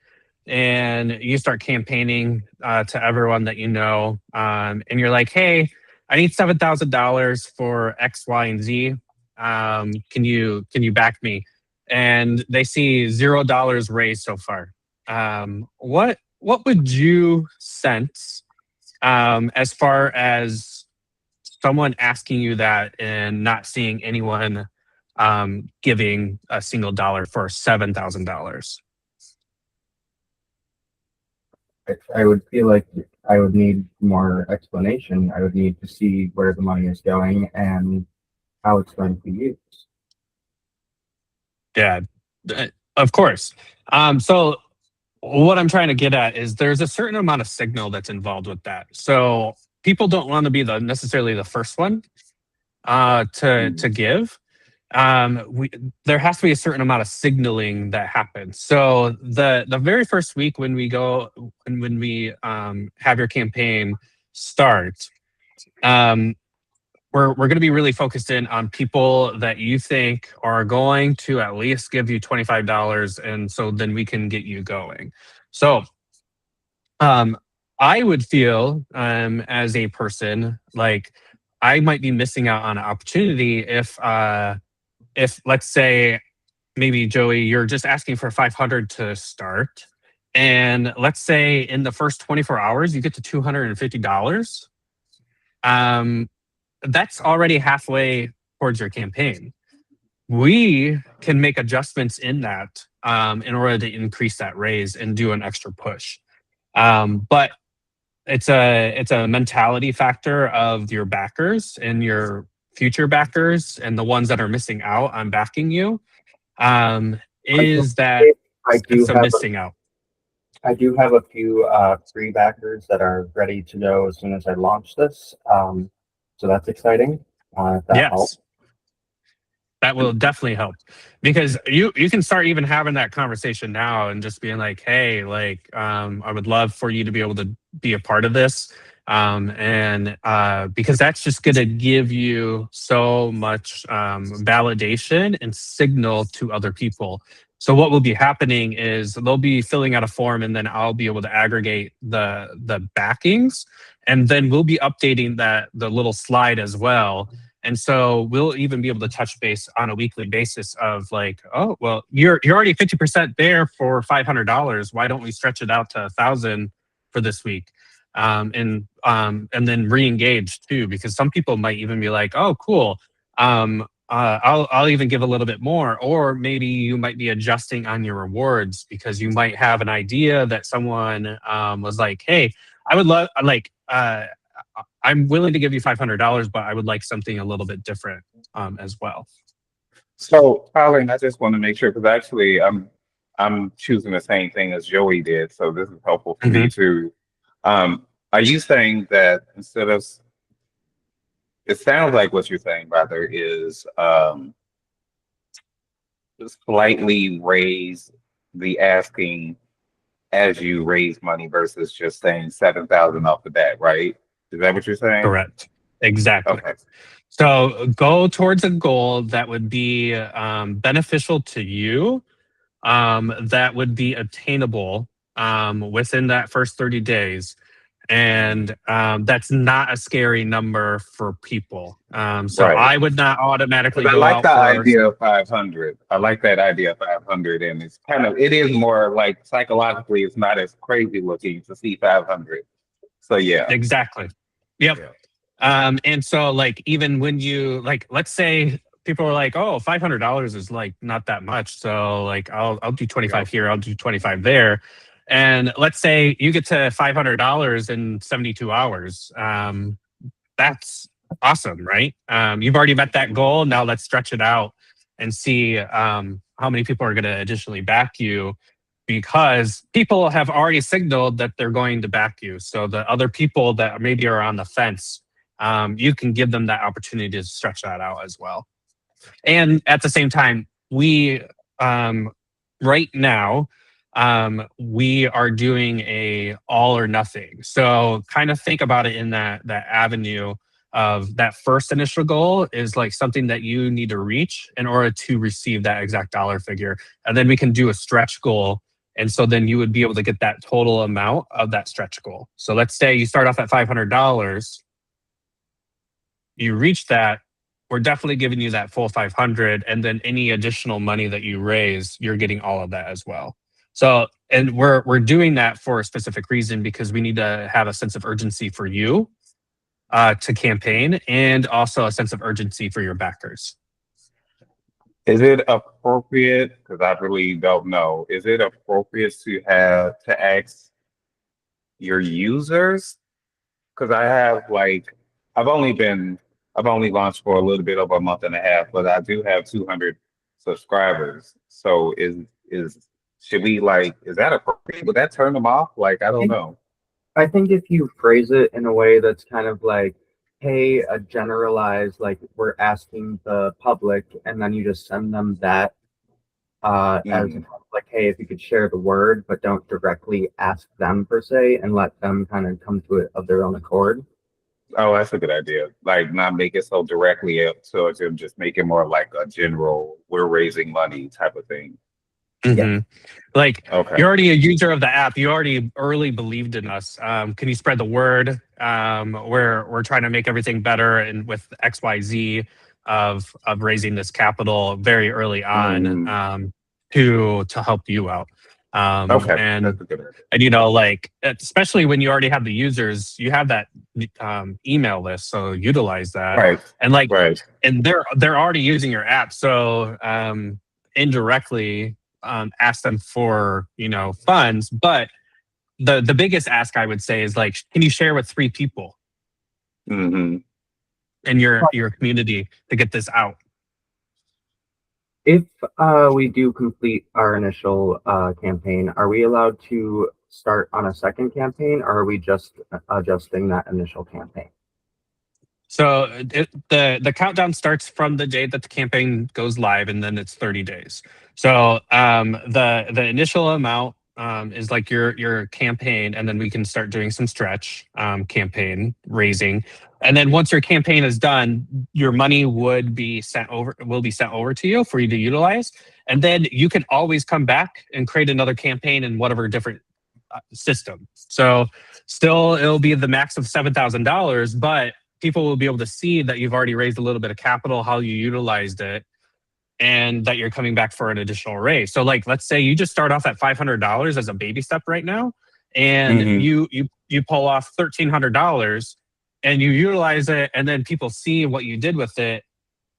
and you start campaigning to everyone that you know, and you're like, "Hey, I need $7,000 for X, Y, and Z. Can you back me?" And they see $0 raised so far. What would you sense as far as someone asking you that and not seeing anyone giving a single dollar for $7,000? I would feel like I would need more explanation. I would need to see where the money is going and how it's going to be used. Yeah, of course. So what I'm trying to get at is there's a certain amount of signal that's involved with that. So people don't want to be necessarily the first one to give. There has to be a certain amount of signaling that happens. So the very first week when we have your campaign start, we're going to be really focused in on people that you think are going to at least give you $25, and so then we can get you going. So I would feel as a person like I might be missing out on an opportunity if let's say maybe Joey, you're just asking for 500 to start, and let's say in the first 24 hours you get to $250. That's already halfway towards your campaign. We can make adjustments in that in order to increase that raise and do an extra push. But it's a mentality factor of your backers and your future backers and the ones that are missing out on backing you. Is that it's a missing out. I do have a few free backers that are ready to go as soon as I launch this. So that's exciting. If that helps. That will definitely help, because you can start even having that conversation now and just being like, "Hey, like I would love for you to be able to be a part of this," and because that's just going to give you so much validation and signal to other people. So what will be happening is they'll be filling out a form, and then I'll be able to aggregate the backings, and then we'll be updating the little slide as well. And so we'll even be able to touch base on a weekly basis of like, "Oh, well, you're already 50% there for $500. Why don't we stretch it out to 1,000 for this week?" and then re-engage too, because some people might even be like, oh, cool. I'll even give a little bit more, or maybe you might be adjusting on your rewards because you might have an idea that someone was like, hey, I would love I'm willing to give you $500, but I would like something a little bit different as well. So, Colin, I just want to make sure because actually I'm choosing the same thing as Joey did, so this is helpful for me too. Are you saying that instead of it sounds like what you're saying rather is slightly raise the asking as you raise money versus just saying 7,000 off the bat, right? Is that what you're saying? Correct. Exactly. Okay. So go towards a goal that would be beneficial to you, that would be attainable within that first 30 days. And that's not a scary number for people. So Right. I would not automatically I go like out the for idea of 500. I like that idea of 500, and it's it is more like psychologically, it's not as crazy looking to see 500. So yeah. Exactly. Yep. Yeah. And so like, even when you like, let's say people are like, oh, $500 is like not that much. So like, I'll do 25 here, I'll do 25 there. And let's say you get to $500 in 72 hours. That's awesome, right? You've already met that goal. Now let's stretch it out and see how many people are going to additionally back you, because people have already signaled that they're going to back you. So the other people that maybe are on the fence, you can give them that opportunity to stretch that out as well. And at the same time, we right now we are doing a all or nothing. So kind of think about it in that avenue of that first initial goal is like something that you need to reach in order to receive that exact dollar figure. And then we can do a stretch goal. And so then you would be able to get that total amount of that stretch goal. So let's say you start off at $500, you reach that, we're definitely giving you that full 500, and then any additional money that you raise, you're getting all of that as well. So, and we're doing that for a specific reason, because we need to have a sense of urgency for you to campaign, and also a sense of urgency for your backers. Is it appropriate? Because I really don't know. Is it appropriate to ask your users? Because I have I've only launched for a little bit over a month and a half, but I do have 200 subscribers. So should we is that appropriate? Would that turn them off? I don't know. I think if you phrase it in a way that's kind of like, hey, a generalized, like we're asking the public, and then you just send them that as like, hey, if you could share the word, but don't directly ask them per se, and let them kind of come to it of their own accord. Oh, that's a good idea. Not make it so directly up towards them, just make it more like a general, we're raising money type of thing. Yeah. Like, okay. You're already a user of the app. You already early believed in us. Can you spread the word? We're trying to make everything better, and with XYZ of raising this capital very early on to help you out. Okay. And that's a good idea. And especially when you already have the users, you have that email list, so utilize that. Right. And right. And they're already using your app, so indirectly ask them for funds. But the biggest ask I would say is can you share with 3 people in your community to get this out? If we do complete our initial campaign, are we allowed to start on a second campaign, or are we just adjusting that initial campaign? So the countdown starts from the day that the campaign goes live, and then it's 30 days. So the initial amount is your campaign, and then we can start doing some stretch campaign raising. And then once your campaign is done, your money will be sent over to you for you to utilize. And then you can always come back and create another campaign in whatever different system. So still, it'll be the max of $7,000, but people will be able to see that you've already raised a little bit of capital, how you utilized it, and that you're coming back for an additional raise. So let's say you just start off at $500 as a baby step right now, and Mhm. you pull off $1,300 and you utilize it, and then people see what you did with it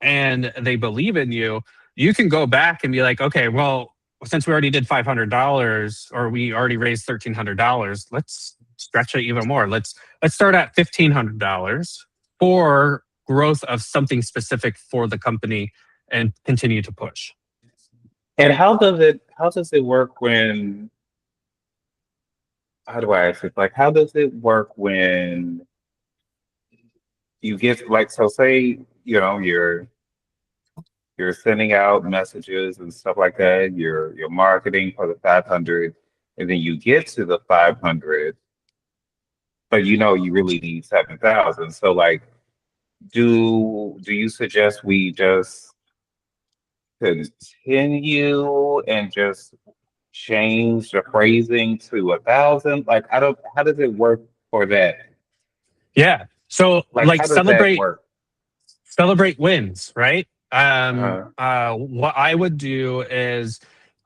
and they believe in you, you can go back and be like, okay, well, since we already did $500 or we already raised $1,300, let's stretch it even more. Let's start at $1,500 for growth of something specific for the company and continue to push. And how does it work when, how do I ask this? Like, how does it work when you get, like, so say, you know, you're sending out messages and stuff like that, you're marketing for the 500, and then you get to the 500, but you know you really need 7,000. So like, do you suggest we just continue and just change the phrasing to 1,000? Like, I don't, how does it work for that? Yeah. So Like, like how does that celebrate work? wins, right? Uh, What I would do is,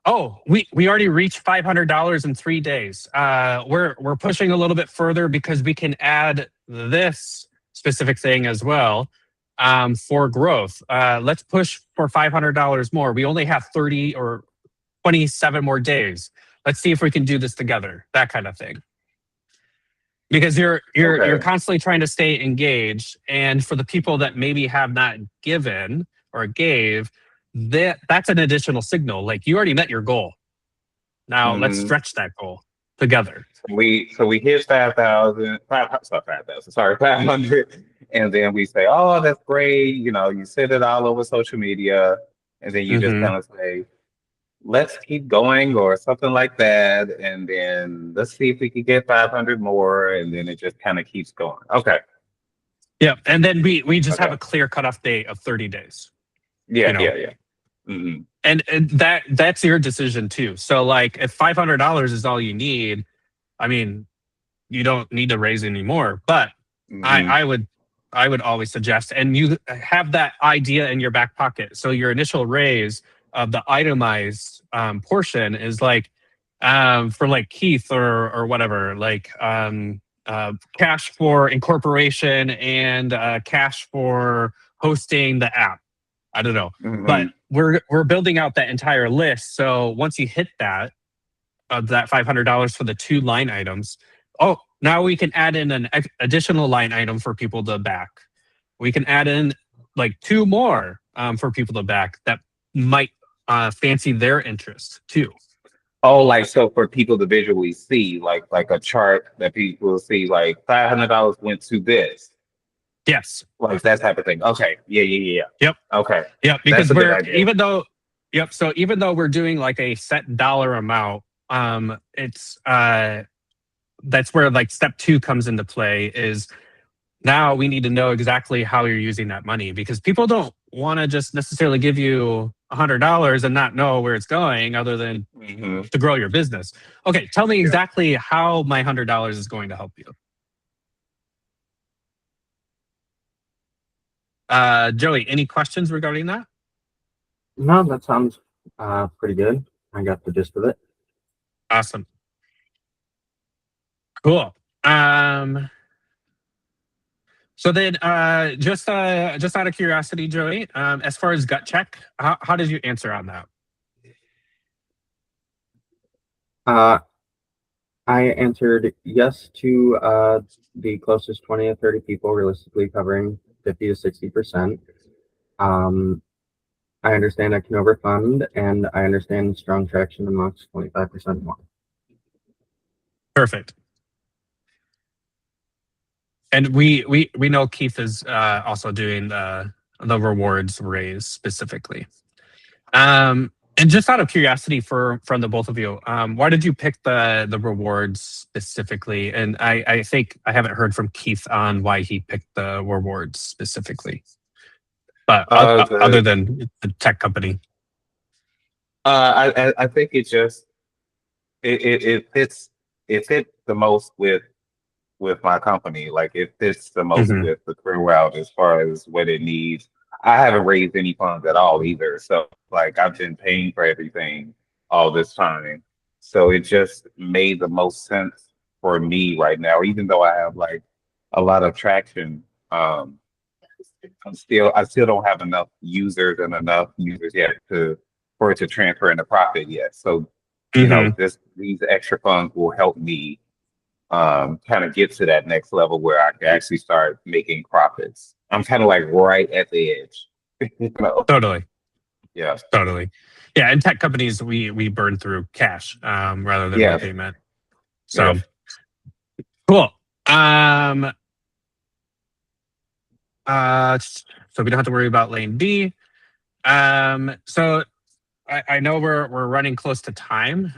oh, we already reached $500 in 3 days. We're pushing a little bit further because we can add this specific thing as well, for growth. Let's push for $500 more. We only have 30 or 27 more days. Let's see if we can do this together. That kind of thing. Because you're okay. constantly trying to stay engaged, and for the people that maybe have not given or gave, that's an additional signal. Like, you already met your goal. Now let's Hmm. stretch that goal together. So we hit 5,000, sorry, 5,000, sorry, 500, and then we say, "Oh, that's great." You know, you send it all over social media, and then you just Hmm. kind of say, "Let's keep going," or something like that, and then let's see if we can get 500 more, and then it just kind of keeps going. Okay, Yeah, and then we just have okay, a clear cutoff date of 30 days. You yeah, know, yeah, yeah. Hmm. and that's your decision too. So like, if $500 is all you need, I mean, you don't need to raise any more. But I, Hmm. I would I would always suggest, and you have that idea in your back pocket. So your initial raise of the itemized portion is like, for like Keith or whatever, like, cash for incorporation and cash for hosting the app. I don't know, but Hmm. we're building out that entire list. So once you hit that, of that $500 for the two line items. Oh, now we can add in an additional line item for people to back. We can add in like two more, for people to back that might fancy their interest too. Oh, like so for people to visually see, like a chart that people see, like $500 went to this. Yes. Like that type of thing. Okay. Yeah, yeah, yeah, Yep. yeah. Okay. Yep. That's Because a good idea. yep. So even though we're doing like a set dollar amount, it's that's where like step two comes into play. Is now we need to know exactly how you're using that money, because people don't want to just necessarily give you $100 and not know where it's going other than Hmm. to grow your business. Okay, tell me Yeah. exactly how my $100 is going to help you. Joey, any questions regarding that? No, that sounds pretty good. I got the gist of it. Awesome. Cool. So then, just out of curiosity, Joey, as far as gut check, how did you answer on that? Uh, I answered yes to the closest 20 to 30 people, realistically covering 50 to 60%. I understand I can overfund, and I understand strong traction amongst 25% more. Perfect. And we know Keith is also doing the rewards raise specifically. And just out of curiosity from the both of you, why did you pick the rewards specifically? And I think I haven't heard from Keith on why he picked the rewards specifically, but other The than the tech company. I think it just it fits, it fit the most with my company. Like it fits the most Hmm. with the career route as far as what it needs. I haven't raised any funds at all either. So like I've been paying for everything all this time. So it just made the most sense for me right now, even though I have like a lot of traction. I still don't have enough users and enough users yet for it to transfer into profit yet. So, you know, these extra funds will help me kind of get to that next level where I can actually start making profits. I'm kind of like right at the edge. You know? Totally. Yeah. Totally. Yeah. In tech companies, we burn through cash rather than Yes. repayment. So Yes. cool. So we don't have to worry about lane B. So I know we're running close to time.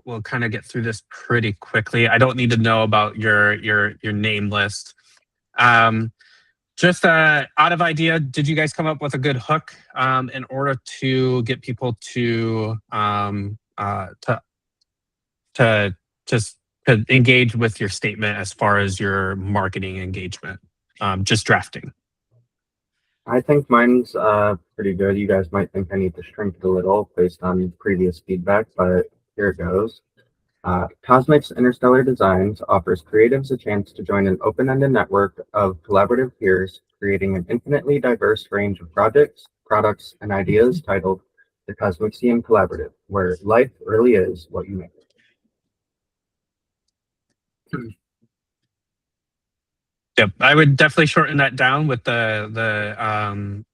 We'll kind of get through this pretty quickly. I don't need to know about your name list. Just out of idea, did you guys come up with a good hook in order to get people to just to engage with your statement as far as your marketing engagement? Just drafting. I think mine's pretty good. You guys might think I need to shrink it a little based on previous feedback, but here it goes. Cosmic's Interstellar Designs offers creatives a chance to join an open-ended network of collaborative peers, creating an infinitely diverse range of projects, products, and ideas titled the Cosmixian Collaborative, where life really is what you make it. Yep, I would definitely shorten that down with the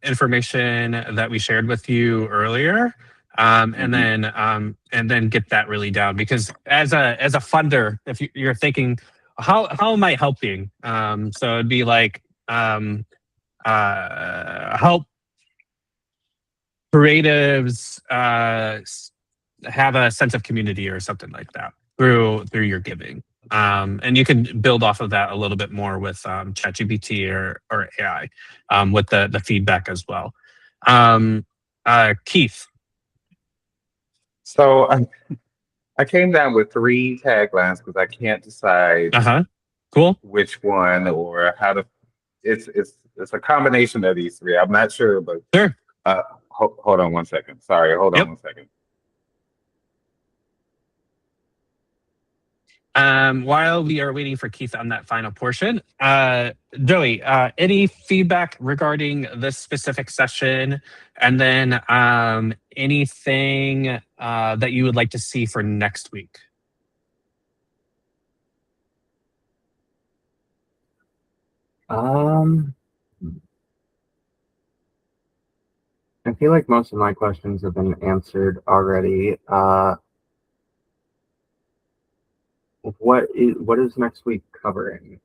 information that we shared with you earlier, and then get that really down. Because as a funder, if you're thinking, how am I helping? So it'd be like help creatives have a sense of community or something like that through your giving. And you can build off of that a little bit more with ChatGPT or AI with the feedback as well. Keith. So I came down with 3 taglines because I can't decide Cool. which one or how to. It's a combination of these 3. I'm not sure, but Sure. Hold on one second. Sorry, hold on one second. While we are waiting for Keith on that final portion, Joey, any feedback regarding this specific session, and then anything that you would like to see for next week? I feel like most of my questions have been answered already. What is next week covering?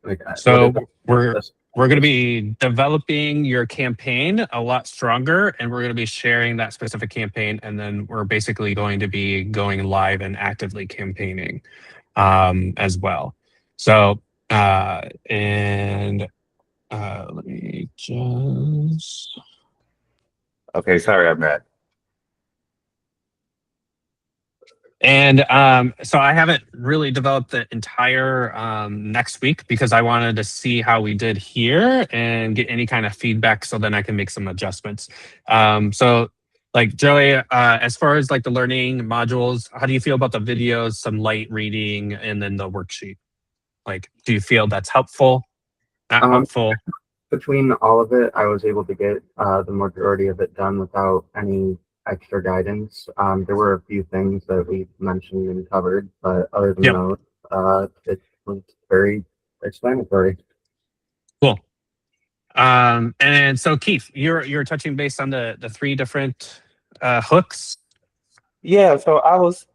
Like, So we're going to be developing your campaign a lot stronger, and we're going to be sharing that specific campaign, and then we're basically going to be going live and actively campaigning as well. So let me just. Okay, sorry, I'm not. And so I haven't really developed the entire next week because I wanted to see how we did here and get any kind of feedback so then I can make some adjustments. So like Joey, as far as like the learning modules, how do you feel about the videos, some light reading, and then the worksheet? Like, do you feel that's helpful? Not helpful? Between all of it, I was able to get the majority of it done without any extra guidance. There were a few things that we mentioned and covered, but other than those, it was very explanatory. Cool. And so Keith, you're touching base on the 3 different hooks. Yeah, so I want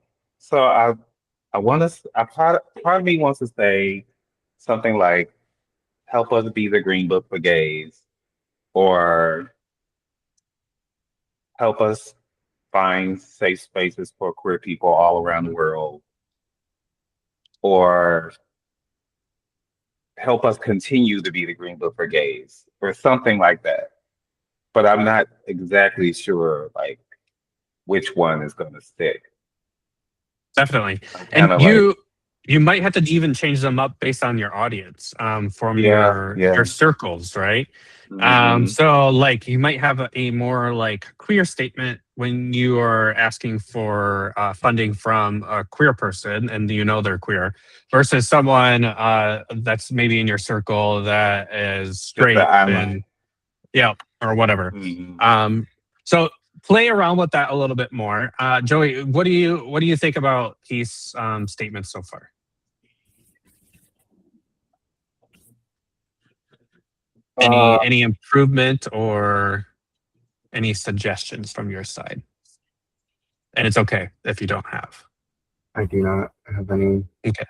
to. Part of me wants to say something like, "Help us be the Green Book for gays," or "Help us find safe spaces for queer people all around the world," or "Help us continue to be the Green Book for gays," or something like that. But I'm not exactly sure like which one is going to stick. Definitely. And you You might have to even change them up based on your audience, from Yeah, your yeah. circles, right? Hmm. So like you might have a more like queer statement when you are asking for funding from a queer person and you know they're queer versus someone that's maybe in your circle that is Just straight that I'm. and yeah, or whatever. Mhm. Um, so play around with that a little bit more. Joey, what do you think about these statements so far? Uh, Any improvement or any suggestions from your side? And it's okay if you don't have. I do not have any. Okay.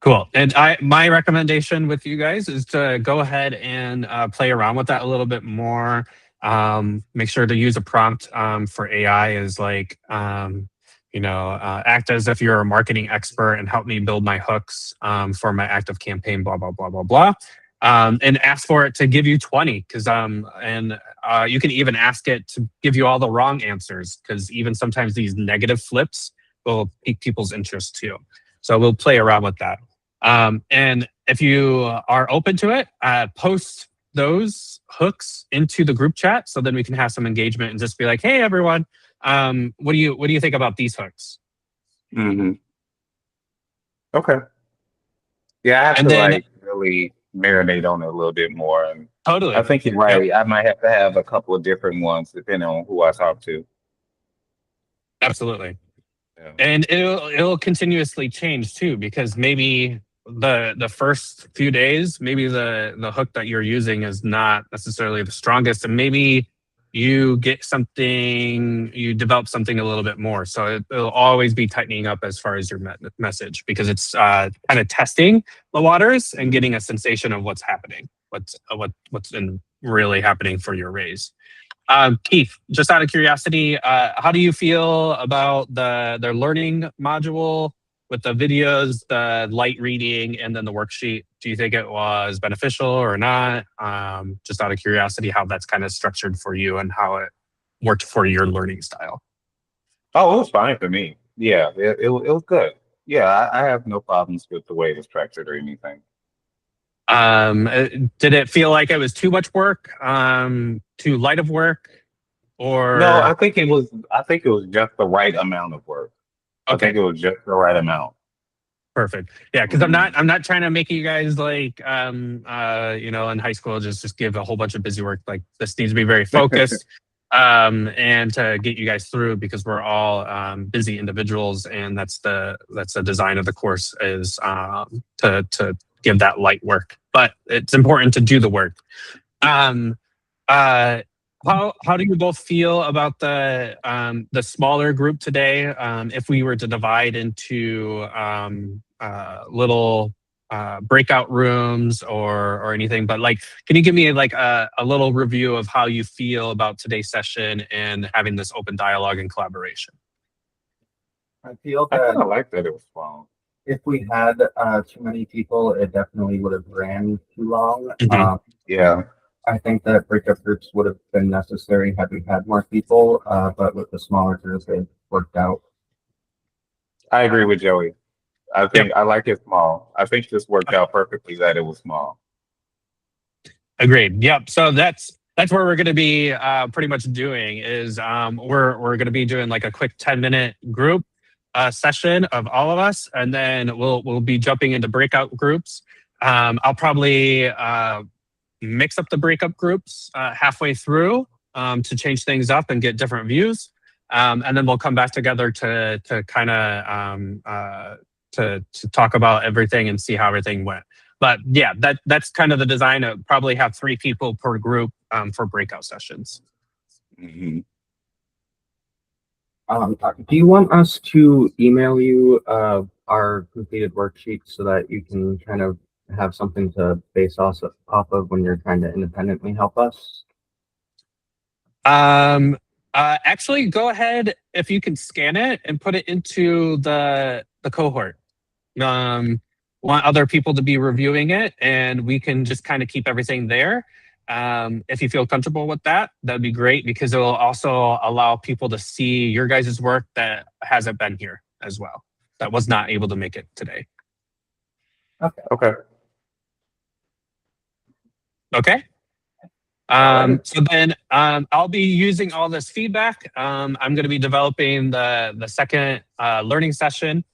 Cool. And my recommendation with you guys is to go ahead and play around with that a little bit more. Make sure to use a prompt for AI is like, act as if you're a marketing expert and help me build my hooks for my active campaign, blah, blah, blah, blah, blah. And ask for it to give you 20 because you can even ask it to give you all the wrong answers because even sometimes these negative flips will pique people's interest too. So we'll play around with that. And if you are open to it, post those hooks into the group chat so then we can have some engagement and just be like, hey everyone, what do you think about these hooks? Hmm. Okay. Yeah, I have And to then like really marinate on it a little bit more. And I totally. think you're Yep, right. I might have to have a couple of different ones depending on who I talk to. absolutely. Yeah. And it'll continuously change too, because maybe the first few days, maybe the hook that you're using is not necessarily the strongest, and maybe you you develop something a little bit more. So it'll always be tightening up as far as your message, because it's kind of testing the waters and getting a sensation of what's happening, what's really happening for your raise. Keith, just out of curiosity, how do you feel about the learning module with the videos, the light reading, and then the worksheet? Do you think it was beneficial or not? Just out of curiosity, how that's kind of structured for you and how it worked for your learning style. Oh, it was fine for me. Yeah, it was good. Yeah, I have no problems with the way it was structured or anything. Did it feel like it was too much work, too light of work, No, or I think it was just the right amount of work. I think okay? it was just the right amount. Perfect. Yeah, because Hmm. I'm not trying to make you guys like in high school just give a whole bunch of busy work. Like this needs to be very focused and to get you guys through because we're all busy individuals and that's the design of the course is to give that light work. But it's important to do the work. Um uh how do you both feel about the smaller group today? If we were to divide into little breakout rooms or anything, but like, can you give me like a little review of how you feel about today's session and having this open dialogue and collaboration? I feel I kind that of like that it was small. if we had too many people, it definitely would have ran too long. Mhm. Yeah, I think that breakup groups would have been necessary had we had more people, but with the smaller group, it worked out. I agree with Joey. I Yep. think I like it small. I think this worked out perfectly that it was small. Agreed. Yep. So that's where we're going to be pretty much doing is we're going to be doing like a quick 10-minute group session of all of us, and then we'll be jumping into breakout groups. I'll probably mix up the breakup groups halfway through to change things up and get different views, and then we'll come back together to kind of to talk about everything and see how everything went. But yeah, that's kind of the design. Probably have 3 people per group for breakout sessions. Hmm. Do you want us to email you our completed worksheet so that you can kind of have something to base off of when you're trying to independently help us? Actually, go ahead if you can scan it and put it into the cohort. Want other people to be reviewing it, and we can just kind of keep everything there. If you feel comfortable with that, that'd be great because it will also allow people to see your guys' work that hasn't been here as well, that was not able to make it today. Okay. Okay. Alright. So then I'll be using all this feedback. I'm going to be developing the second learning session.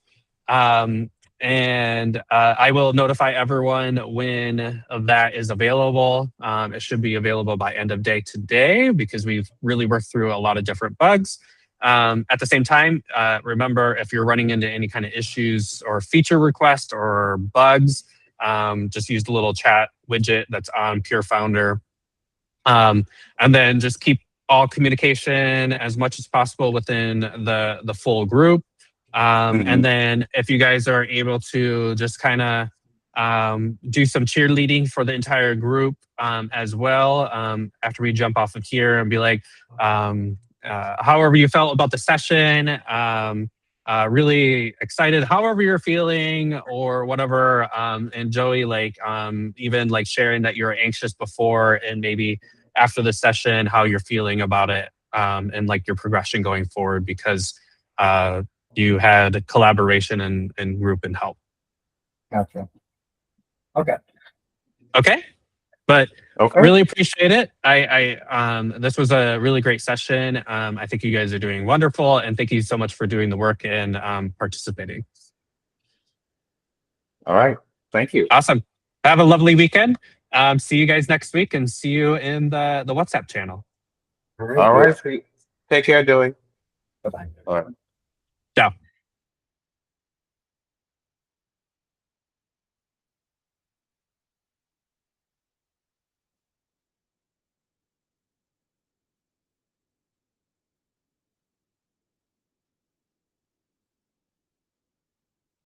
And I will notify everyone when that is available. It should be available by end of day today because we've really worked through a lot of different bugs. At the same time, remember, if you're running into any kind of issues or feature requests or bugs, just use the little chat widget that's on PeerFounder. And then just keep all communication as much as possible within the full group. And then if you guys are able to just kind of do some cheerleading for the entire group as well after we jump off of here and be like, however you felt about the session, really excited, however you're feeling or whatever. And Joey, like even like sharing that you were anxious before and maybe after the session, how you're feeling about it and like your progression going forward because you had collaboration and group and help. Gotcha. Okay. Okay. But Okay. really appreciate it. This was a really great session. I think you guys are doing wonderful, and thank you so much for doing the work and participating. All right. Thank you. Awesome. Have a lovely weekend. See you guys next week, and see you in the WhatsApp channel. All right. Take care, Joey. Bye-bye. All right. Ciao.